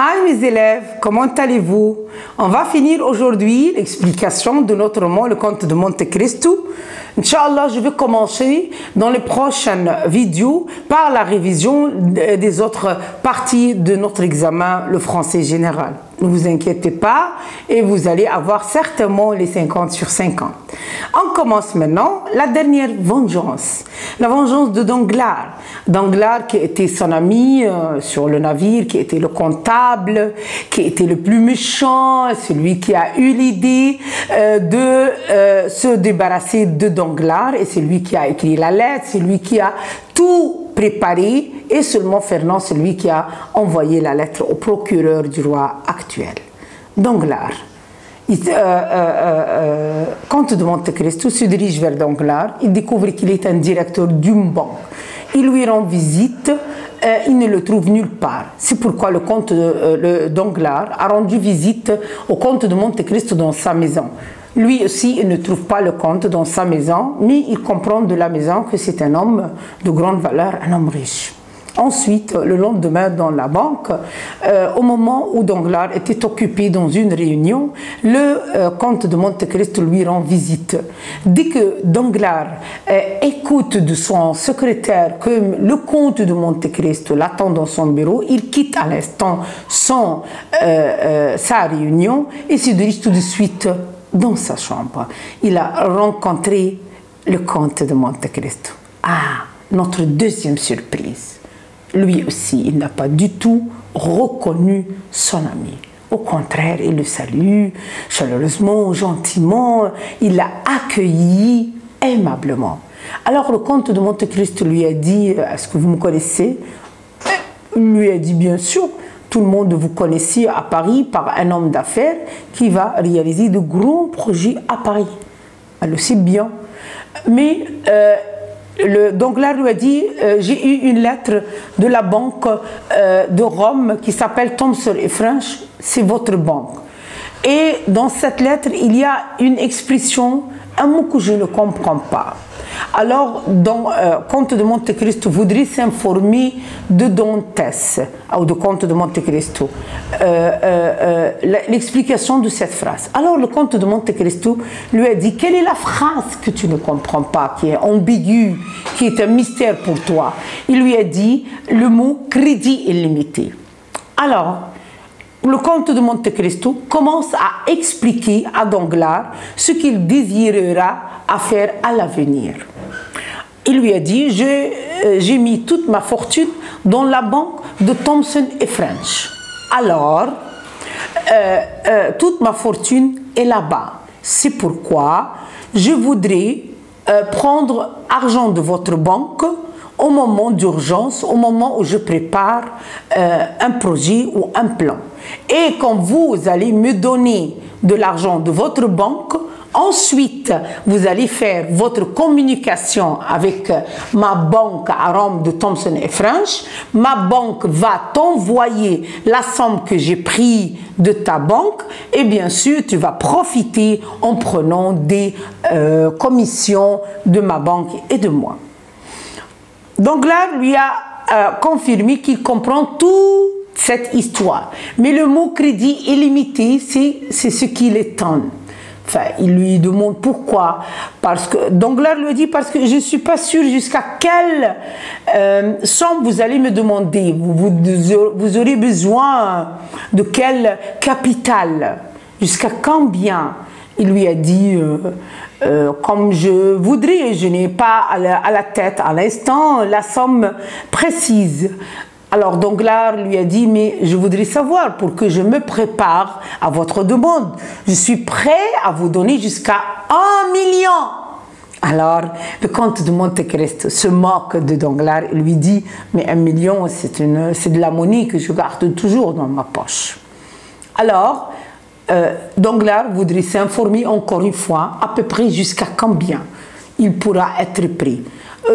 Hi mes élèves, comment allez-vous? On va finir aujourd'hui l'explication de notre roman Le Comte de Monte Cristo. Inch'Allah, je vais commencer dans les prochaines vidéos par la révision des autres parties de notre examen, le français général. Ne vous inquiétez pas et vous allez avoir certainement les 50 sur 50. On commence maintenant la dernière vengeance. La vengeance de Danglars. Danglars qui était son ami sur le navire, qui était le comptable, qui était le plus méchant, celui qui a eu l'idée de se débarrasser de Danglars, et c'est lui qui a écrit la lettre, c'est lui qui a tout préparé, et seulement Fernand, c'est lui qui a envoyé la lettre au procureur du roi actuel. Danglars. Comte de Monte Cristo se dirige vers Danglars, il découvre qu'il est un directeur d'une banque. Il lui rend visite, il ne le trouve nulle part. C'est pourquoi le comte Danglars a rendu visite au comte de Monte Cristo dans sa maison. Lui aussi, il ne trouve pas le comte dans sa maison, mais il comprend de la maison que c'est un homme de grande valeur, un homme riche. Ensuite, le lendemain, dans la banque, au moment où Danglars était occupé dans une réunion, le comte de Monte Cristo lui rend visite. Dès que Danglars écoute de son secrétaire que le comte de Monte Cristo l'attend dans son bureau, il quitte à l'instant sa réunion et se dirige tout de suite dans sa chambre. Il a rencontré le comte de Monte Cristo. Ah, notre deuxième surprise. Lui aussi, il n'a pas du tout reconnu son ami. Au contraire, il le salue chaleureusement, gentiment, il l'a accueilli aimablement. Alors le comte de Monte Cristo lui a dit « Est-ce que vous me connaissez ?» Il lui a dit « Bien sûr, tout le monde vous connaissait à Paris par un homme d'affaires qui va réaliser de grands projets à Paris. » Elle le sait bien. Mais Danglars lui a dit j'ai eu une lettre de la banque de Rome qui s'appelle Thomson & French, c'est votre banque. Et dans cette lettre, il y a une expression, un mot que je ne comprends pas. Alors, comte de Monte Cristo voudrait s'informer de Dantès, ou de comte de Monte Cristo, l'explication de cette phrase. Alors, le comte de Monte Cristo lui a dit, quelle est la phrase que tu ne comprends pas, qui est ambiguë, qui est un mystère pour toi? Il lui a dit le mot crédit illimité. Alors, le comte de Monte Cristo commence à expliquer à Danglars ce qu'il désirera à faire à l'avenir. Il lui a dit, j'ai mis toute ma fortune dans la banque de Thomson & French. Alors, toute ma fortune est là-bas. C'est pourquoi je voudrais prendre argent de votre banque au moment d'urgence, au moment où je prépare un projet ou un plan. Et quand vous allez me donner de l'argent de votre banque, ensuite, vous allez faire votre communication avec ma banque à Rome de Thomson & French. Ma banque va t'envoyer la somme que j'ai prise de ta banque et bien sûr, tu vas profiter en prenant des commissions de ma banque et de moi. Danglars lui a confirmé qu'il comprend toute cette histoire. Mais le mot crédit illimité, c'est ce qui l'étonne. Enfin, il lui demande pourquoi. Parce que Danglars lui dit parce que je ne suis pas sûr jusqu'à quelle somme vous allez me demander. Vous aurez besoin de quel capital, jusqu'à combien. Il lui a dit comme je voudrais, je n'ai pas à la tête à l'instant la somme précise. Alors Danglars lui a dit, mais je voudrais savoir pour que je me prépare à votre demande. Je suis prêt à vous donner jusqu'à 1 million. Alors le comte de Monte Cristo se moque de Danglars et lui dit, mais 1 million, c'est de la monnaie que je garde toujours dans ma poche. Alors, Danglars voudrait s'informer encore une fois, à peu près jusqu'à combien il pourra être pris.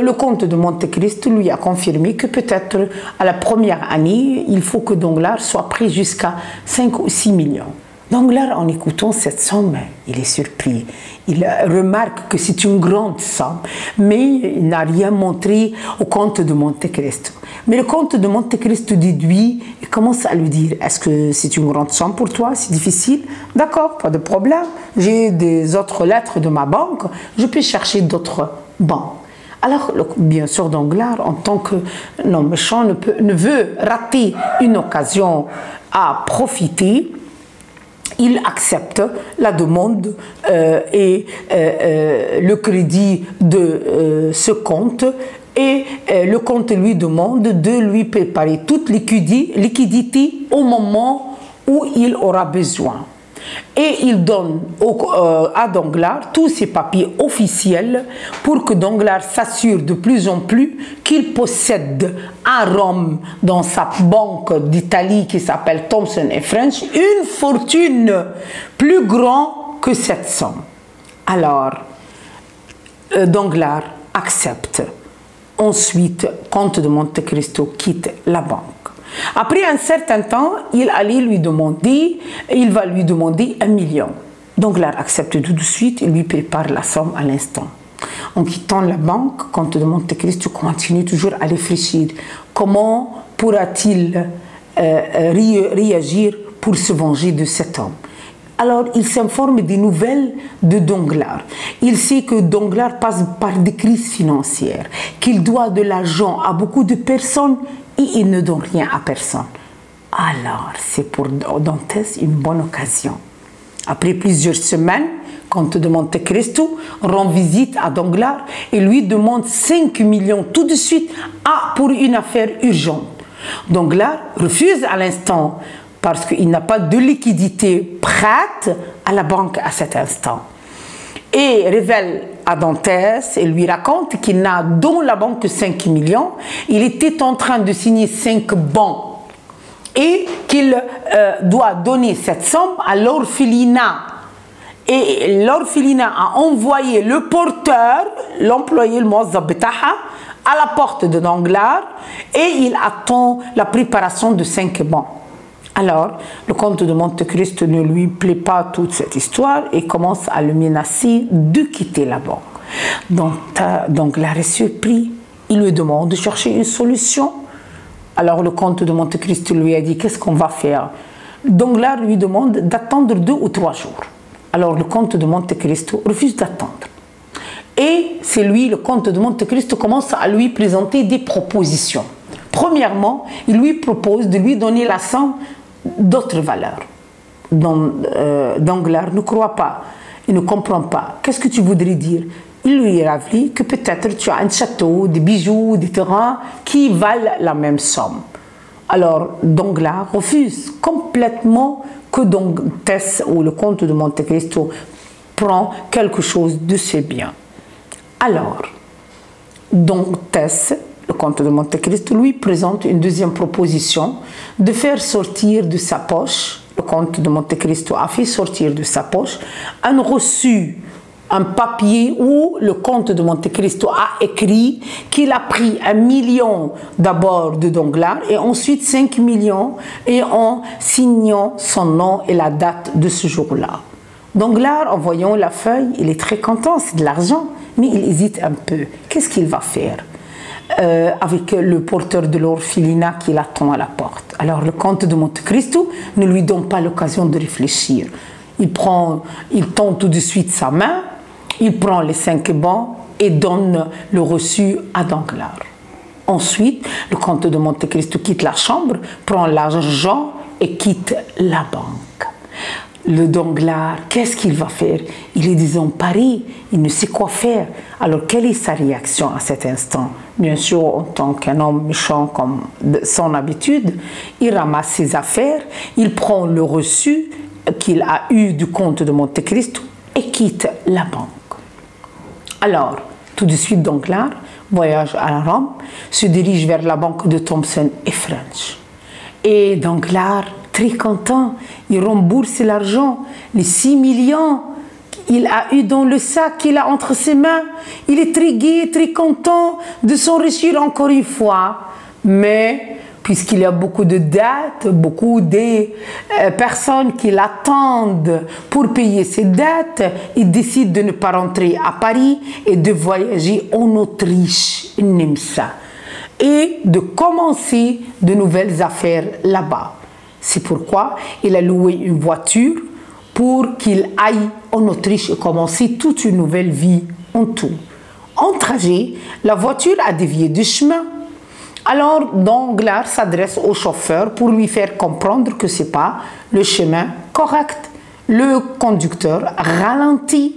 Le comte de Monte Cristo lui a confirmé que peut-être à la première année, il faut que Danglars soit pris jusqu'à 5 ou 6 millions. Danglars, en écoutant cette somme, il est surpris. Il remarque que c'est une grande somme, mais il n'a rien montré au comte de Monte Cristo. Mais le comte de Monte Cristo déduit et commence à lui dire: est-ce que c'est une grande somme pour toi? C'est difficile? D'accord, pas de problème. J'ai des autres lettres de ma banque, je peux chercher d'autres banques. Alors, bien sûr, Danglars, en tant qu'homme méchant, ne veut rater une occasion à profiter. Il accepte la demande et le crédit de ce compte, et le compte lui demande de lui préparer toute liquidité au moment où il aura besoin. Et il donne à Danglars tous ses papiers officiels pour que Danglars s'assure de plus en plus qu'il possède à Rome, dans sa banque d'Italie qui s'appelle Thomson & French, une fortune plus grande que cette somme. Alors, Danglars accepte. Ensuite, comte de Monte Cristo quitte la banque. Après un certain temps, il va lui demander 1 million. Danglars accepte tout de suite et lui prépare la somme à l'instant. En quittant la banque, comte de Monte Cristo continue toujours à réfléchir. Comment pourra-t-il réagir pour se venger de cet homme? Alors, il s'informe des nouvelles de Danglars. Il sait que Danglars passe par des crises financières, qu'il doit de l'argent à beaucoup de personnes et il ne donne rien à personne. Alors, c'est pour Dantès une bonne occasion. Après plusieurs semaines, comte de Monte Cristo rend visite à Danglars et lui demande 5 millions tout de suite pour une affaire urgente. Danglars refuse à l'instant parce qu'il n'a pas de liquidité prête à la banque à cet instant. Et révèle à Dantès et lui raconte qu'il n'a dans la banque que 5 millions. Il était en train de signer 5 bons et qu'il doit donner cette somme à l'orphelinat. Et l'orphelinat a envoyé le porteur, l'employé, le Mozzabetaha, à la porte de Danglars et il attend la préparation de 5 bons. Alors, le comte de Monte Cristo ne lui plaît pas toute cette histoire et commence à le menacer de quitter la banque. Donc, Danglars est surpris. Il lui demande de chercher une solution. Alors, le comte de Monte Cristo lui a dit: qu'est-ce qu'on va faire? Danglars lui demande d'attendre 2 ou 3 jours. Alors, le comte de Monte Cristo refuse d'attendre. Et c'est lui, le comte de Monte Cristo, commence à lui présenter des propositions. Premièrement, il lui propose de lui donner la somme d'autres valeurs. Danglars ne croit pas, il ne comprend pas. Qu'est-ce que tu voudrais dire? Il lui rappelle que peut-être tu as un château, des bijoux, des terrains qui valent la même somme. Alors Danglars refuse complètement que Dantès ou le comte de Monte Cristo prend quelque chose de ses biens. Alors, Dantès, le comte de Monte Cristo, lui présente une deuxième proposition de faire sortir de sa poche, le comte de Monte Cristo a fait sortir de sa poche un reçu, un papier où le comte de Monte Cristo a écrit qu'il a pris 1 million d'abord de Danglars et ensuite 5 millions et en signant son nom et la date de ce jour-là. Danglars, en voyant la feuille, il est très content, c'est de l'argent, mais il hésite un peu. Qu'est-ce qu'il va faire avec le porteur de l'orphelinat qui l'attend à la porte? Alors le comte de Monte Cristo ne lui donne pas l'occasion de réfléchir. Il tend tout de suite sa main, il prend les 5 bons et donne le reçu à Danglars. Ensuite, le comte de Monte Cristo quitte la chambre, prend l'argent et quitte la banque. Le Danglars, qu'est-ce qu'il va faire? Il est désemparé, il ne sait quoi faire. Alors, quelle est sa réaction à cet instant? Bien sûr, en tant qu'un homme méchant comme de son habitude, il ramasse ses affaires, il prend le reçu qu'il a eu du comte de Monte Cristo et quitte la banque. Alors, tout de suite, Danglars voyage à Rome, se dirige vers la banque de Thomson & French. Et Danglars, très content, il rembourse l'argent, les 6 millions qu'il a eu dans le sac qu'il a entre ses mains. Il est très gai, très content de s'enrichir encore une fois. Mais puisqu'il y a beaucoup de dettes, beaucoup de personnes qui l'attendent pour payer ses dettes, il décide de ne pas rentrer à Paris et de voyager en Autriche, Nimsa, et de commencer de nouvelles affaires là-bas. C'est pourquoi il a loué une voiture pour qu'il aille en Autriche et commencer toute une nouvelle vie en tout. En trajet, la voiture a dévié du chemin. Alors Danglars s'adresse au chauffeur pour lui faire comprendre que ce n'est pas le chemin correct. Le conducteur ralentit.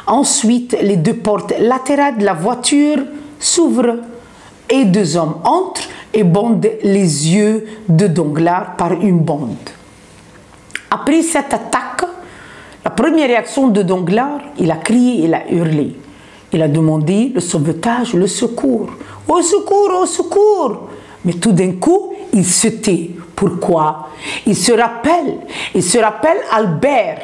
Ensuite, les deux portes latérales de la voiture s'ouvrent et deux hommes entrent et bandent les yeux de Danglars par une bande. Après cette attaque, la première réaction de Danglars, il a crié, il a hurlé. Il a demandé le sauvetage, le secours. Au secours, au secours! Mais tout d'un coup, il se tait. Pourquoi? Il se rappelle Albert,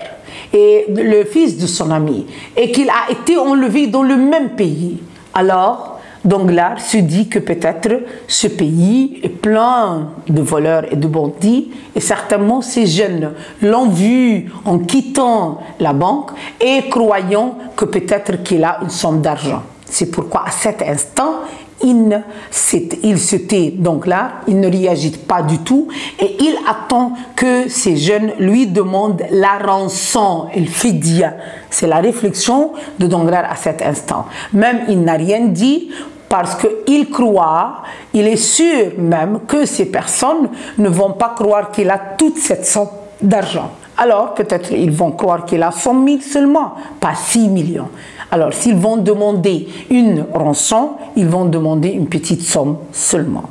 et le fils de son ami, et qu'il a été enlevé dans le même pays. Alors, Danglars se dit que peut-être ce pays est plein de voleurs et de bandits, et certainement ces jeunes l'ont vu en quittant la banque et croyant que peut-être qu'il a une somme d'argent. C'est pourquoi à cet instant, il se tait, Danglars, il ne réagit pas du tout et il attend que ces jeunes lui demandent la rançon, il fidia. C'est la réflexion de Danglars à cet instant. Même il n'a rien dit parce qu'il croit, il est sûr même que ces personnes ne vont pas croire qu'il a toute cette somme d'argent. Alors peut-être ils vont croire qu'il a 100 000 seulement, pas 6 millions. Alors s'ils vont demander une rançon, ils vont demander une petite somme seulement.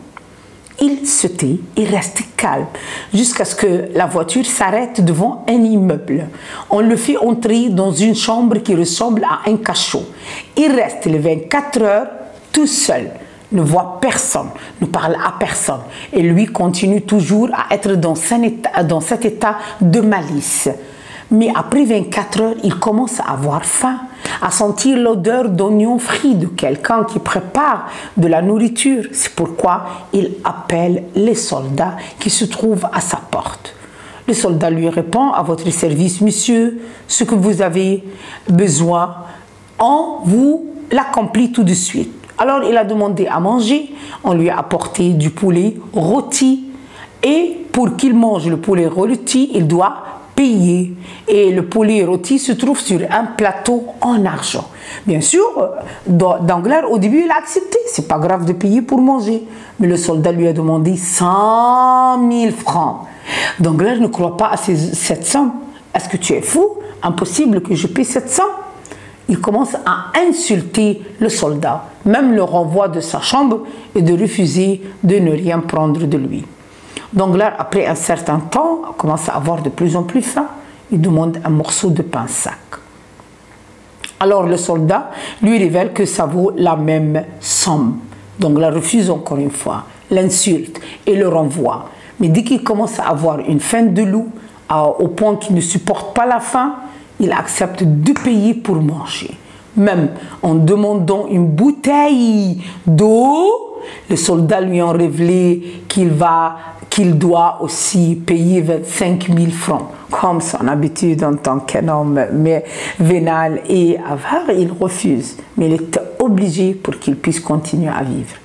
Il se tait, il reste calme, jusqu'à ce que la voiture s'arrête devant un immeuble. On le fait entrer dans une chambre qui ressemble à un cachot. Il reste les 24 heures tout seul, ne voit personne, ne parle à personne. Et lui continue toujours à être dans cet état de malice. Mais après 24 heures, il commence à avoir faim, à sentir l'odeur d'oignons frits de quelqu'un qui prépare de la nourriture. C'est pourquoi il appelle les soldats qui se trouvent à sa porte. Le soldat lui répond: à votre service, monsieur, ce que vous avez besoin, on vous l'accomplit tout de suite. Alors il a demandé à manger, on lui a apporté du poulet rôti et pour qu'il mange le poulet rôti, il doit payer. Et le poulet rôti se trouve sur un plateau en argent. Bien sûr, Danglars au début il a accepté, c'est pas grave de payer pour manger. Mais le soldat lui a demandé 100 000 francs. Danglars ne croit pas à cette somme. Est-ce que tu es fou? Impossible que je paie cette somme. Il commence à insulter le soldat, même le renvoi de sa chambre et de refuser de ne rien prendre de lui. Danglars, après un certain temps, commence à avoir de plus en plus faim. Il demande un morceau de pain sec. Alors le soldat lui révèle que ça vaut la même somme. Danglars refuse encore une fois, l'insulte et le renvoie. Mais dès qu'il commence à avoir une faim de loup, au point qu'il ne supporte pas la faim, il accepte de payer pour manger. Même en demandant une bouteille d'eau, les soldats lui ont révélé qu'il doit aussi payer 25 000 francs. Comme son habitude en tant qu'un homme vénal et avare, il refuse. Mais il était obligé pour qu'il puisse continuer à vivre.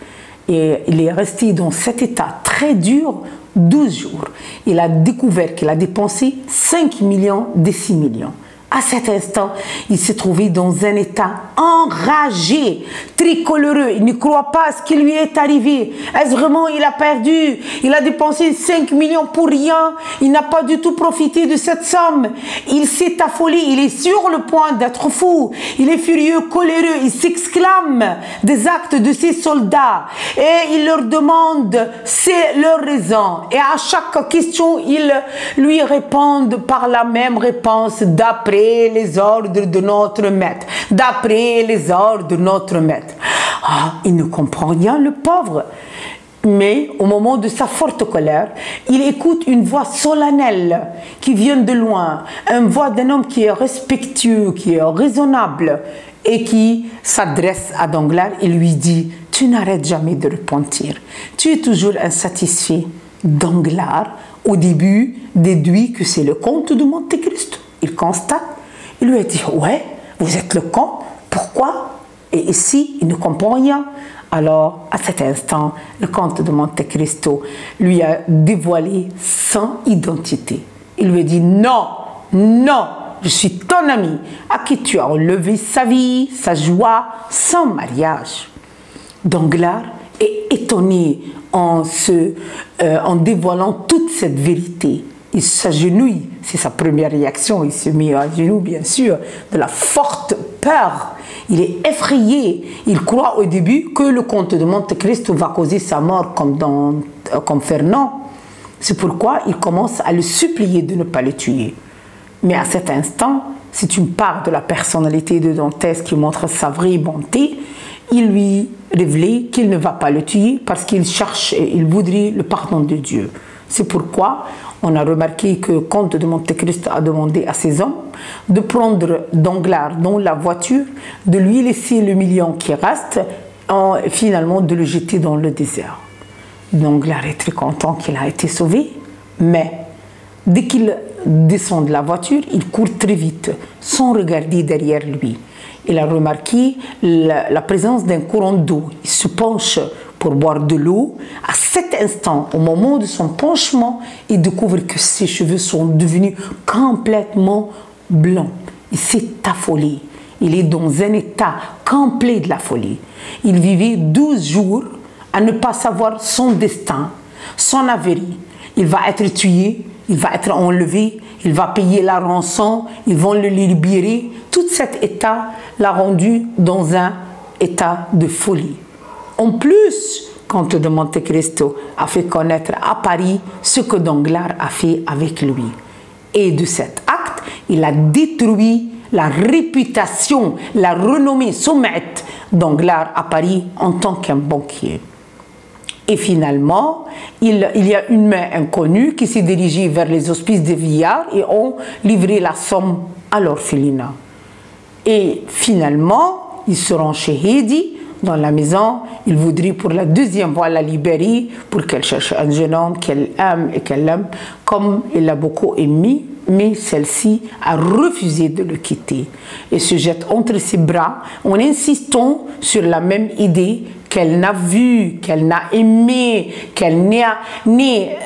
Et il est resté dans cet état très dur 12 jours. Il a découvert qu'il a dépensé 5 millions des 6 millions. À cet instant, il s'est trouvé dans un état enragé, tricoloreux. Il ne croit pas à ce qui lui est arrivé. Est-ce vraiment il a perdu? Il a dépensé 5 millions pour rien. Il n'a pas du tout profité de cette somme. Il s'est affolé. Il est sur le point d'être fou. Il est furieux, coléreux. Il s'exclame des actes de ses soldats. Et il leur demande c'est leur raison. Et à chaque question, ils lui répondent par la même réponse: d'après les ordres de notre maître, d'après les ordres de notre maître. Ah, il ne comprend rien, le pauvre. Mais au moment de sa forte colère, il écoute une voix solennelle qui vient de loin, une voix d'un homme qui est respectueux, qui est raisonnable. et qui s'adresse à Danglars et lui dit « Tu n'arrêtes jamais de repentir. Tu es toujours insatisfait. » Danglars, au début, déduit que c'est le comte de Monte Cristo. Il constate. Il lui a dit « Ouais, vous êtes le comte. Pourquoi ?» Et ici, il ne comprend rien. Alors, à cet instant, le comte de Monte Cristo lui a dévoilé son identité. Il lui a dit « Non, non, je suis ton ami, à qui tu as enlevé sa vie, sa joie, son mariage. » Danglars est étonné en dévoilant toute cette vérité. Il s'agenouille, c'est sa première réaction, il se met à genoux bien sûr, de la forte peur. Il est effrayé, il croit au début que le comte de Monte Cristo va causer sa mort comme Fernand. C'est pourquoi il commence à le supplier de ne pas le tuer. Mais à cet instant, c'est une part de la personnalité de Dantès qui montre sa vraie bonté. Il lui révèle qu'il ne va pas le tuer parce qu'il cherche et il voudrait le pardon de Dieu. C'est pourquoi on a remarqué que le comte de Monte Cristo a demandé à ses hommes de prendre Danglars dans la voiture, de lui laisser le million qui reste, et finalement de le jeter dans le désert. Danglars est très content qu'il a été sauvé, mais dès qu'il descend de la voiture, il court très vite, sans regarder derrière lui. Il a remarqué la présence d'un courant d'eau. Il se penche pour boire de l'eau. À cet instant, au moment de son penchement, il découvre que ses cheveux sont devenus complètement blancs. Il s'est affolé. Il est dans un état complet de la folie. Il vivait 12 jours à ne pas savoir son destin, son avenir. Il va être tué, il va être enlevé, il va payer la rançon, ils vont le libérer. Tout cet état l'a rendu dans un état de folie. En plus, comte de Monte Cristo a fait connaître à Paris ce que Danglars a fait avec lui. Et de cet acte, il a détruit la réputation, la renommée sommette Danglars à Paris en tant qu'un banquier. Et finalement, il y a une main inconnue qui s'est dirigée vers les hospices de Villars et ont livré la somme à l'orphelinat. Et finalement, ils seront chez Heidi, dans la maison. Il voudrait pour la deuxième fois la libérer pour qu'elle cherche un jeune homme qu'elle aime et qu'elle aime comme il l'a beaucoup aimé, mais celle-ci a refusé de le quitter et se jette entre ses bras en insistant sur la même idée qu'elle n'a vue, qu'elle n'a aimé, qu'elle n'est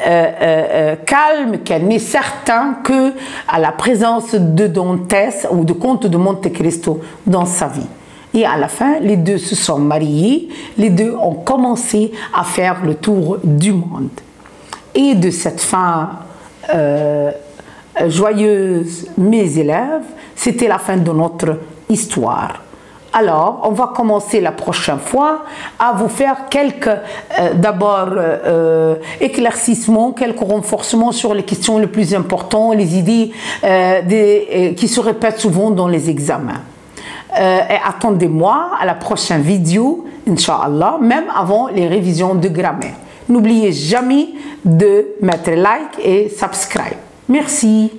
calme, qu'elle n'est certain que à la présence de Dantès ou de comte de Monte Cristo dans sa vie. Et à la fin, les deux se sont mariés, les deux ont commencé à faire le tour du monde. Et de cette fin joyeuse, mes élèves, c'était la fin de notre histoire. Alors, on va commencer la prochaine fois à vous faire quelques, d'abord, éclaircissements, quelques renforcements sur les questions les plus importantes, les idées qui se répètent souvent dans les examens. Et attendez-moi à la prochaine vidéo, Inch'Allah, même avant les révisions de grammaire. N'oubliez jamais de mettre like et subscribe. Merci.